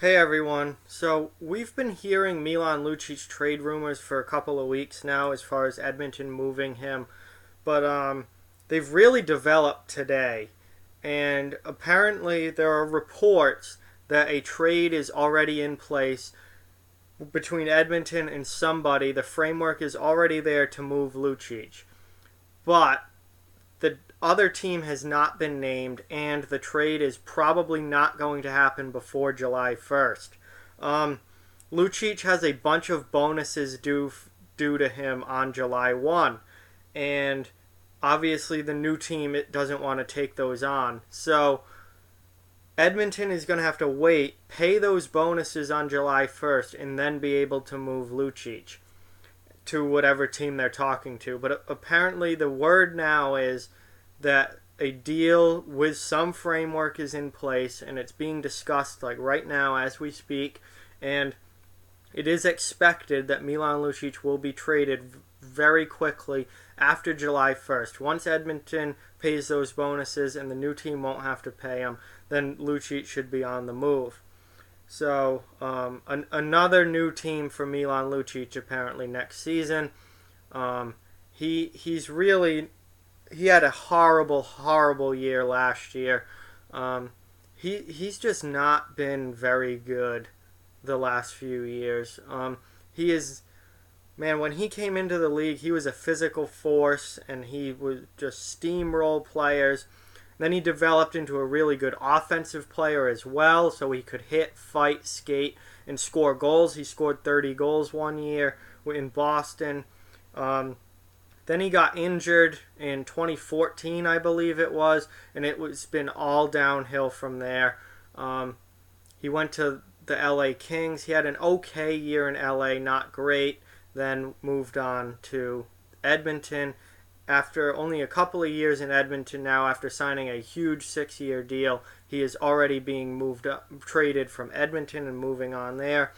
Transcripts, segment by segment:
Hey everyone. So we've been hearing Milan Lucic trade rumors for a couple of weeks now as far as Edmonton moving him, but they've really developed today. And apparently there are reports that a trade is already in place between Edmonton and somebody. The framework is already there to move Lucic. But the other team has not been named, and the trade is probably not going to happen before July 1st. Um, Lucic has a bunch of bonuses due to him on July 1, and obviously the new team it doesn't want to take those on. So Edmonton is going to have to wait, pay those bonuses on July 1st, and then be able to move Lucic to whatever team they're talking to. But apparently, the word now is that a deal with some framework is in place and it's being discussed like right now as we speak. And it is expected that Milan Lucic will be traded very quickly after July 1st. Once Edmonton pays those bonuses and the new team won't have to pay them, then Lucic should be on the move. So another new team for Milan Lucic apparently next season. He's really he had a horrible year last year. He's just not been very good the last few years. He is man, when he came into the league, he was a physical force and he would just steamroll players. Then he developed into a really good offensive player as well, so he could hit, fight, skate, and score goals. He scored 30 goals one year in Boston. Then he got injured in 2014, I believe it was, and it was been all downhill from there. He went to the LA Kings. He had an okay year in LA, not great. Then moved on to Edmonton. After only a couple of years in Edmonton now, after signing a huge 6-year deal, he is already being traded from Edmonton and moving on there.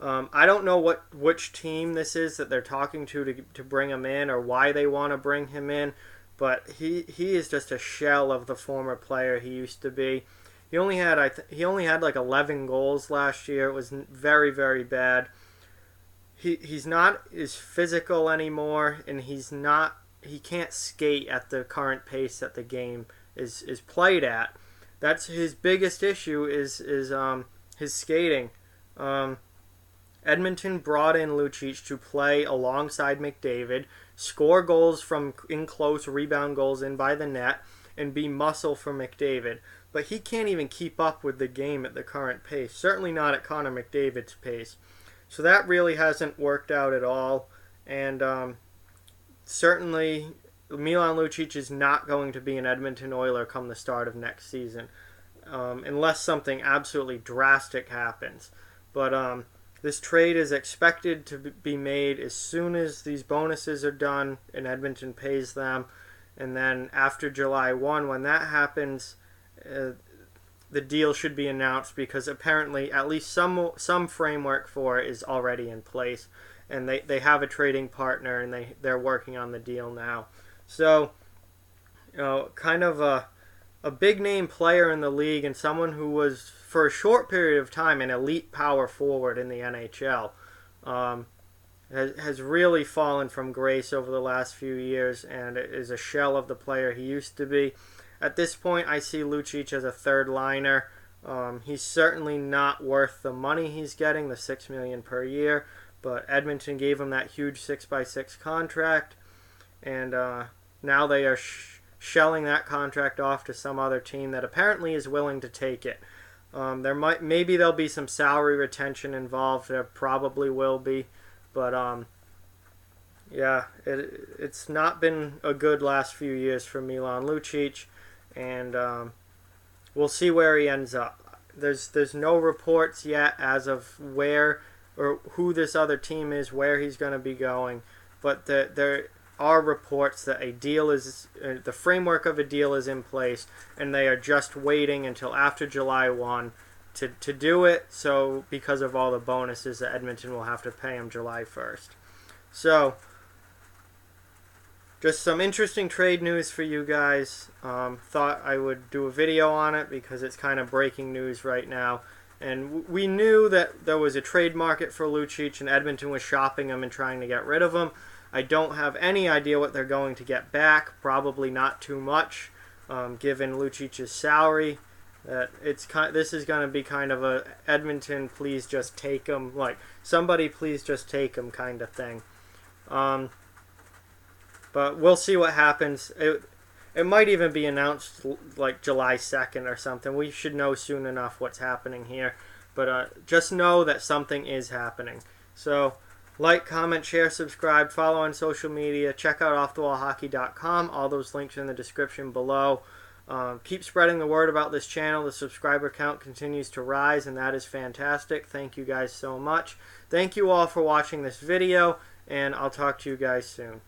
I don't know which team this is that they're talking to bring him in or why they want to bring him in, but he is just a shell of the former player he used to be. He only had like 11 goals last year. It was very bad. He's not as physical anymore, and he can't skate at the current pace that the game is played at. That's his biggest issue is his skating. Edmonton brought in Lucic to play alongside McDavid, score goals from in close, rebound goals in by the net, and be muscle for McDavid. But he can't even keep up with the game at the current pace. Certainly not at Connor McDavid's pace. So that really hasn't worked out at all. And certainly Milan Lucic is not going to be an Edmonton Oiler come the start of next season, unless something absolutely drastic happens. But this trade is expected to be made as soon as these bonuses are done and Edmonton pays them. And then after July 1, when that happens, the deal should be announced because apparently at least some framework for it is already in place. And they have a trading partner and they're working on the deal now. So, kind of a big name player in the league and someone who was, for a short period of time, an elite power forward in the NHL. Has really fallen from grace over the last few years and is a shell of the player he used to be. At this point, I see Lucic as a third liner. He's certainly not worth the money he's getting, the $6 million per year. But Edmonton gave him that huge 6x6 contract, and now they are shelling that contract off to some other team that apparently is willing to take it. Maybe there'll be some salary retention involved. There probably will be, but yeah, it's not been a good last few years for Milan Lucic, and we'll see where he ends up. There's no reports yet as of where or who this other team is, where he's going to be going, but there are reports that a deal is the framework of a deal is in place, and they are just waiting until after July 1 to do it. So because of all the bonuses that Edmonton will have to pay him July 1st. So just some interesting trade news for you guys. Thought I would do a video on it because it's kind of breaking news right now. And we knew that there was a trade market for Lucic, and Edmonton was shopping him and trying to get rid of him. I don't have any idea what they're going to get back. Probably not too much, given Lucic's salary. This is going to be kind of a Edmonton, please just take him, like somebody please just take him kind of thing. But we'll see what happens. It might even be announced like July 2nd or something. We should know soon enough what's happening here. But just know that something is happening. So like, comment, share, subscribe, follow on social media. Check out offthewallhockey.com. All those links are in the description below. Keep spreading the word about this channel. The subscriber count continues to rise, and that is fantastic. Thank you guys so much. Thank you all for watching this video, and I'll talk to you guys soon.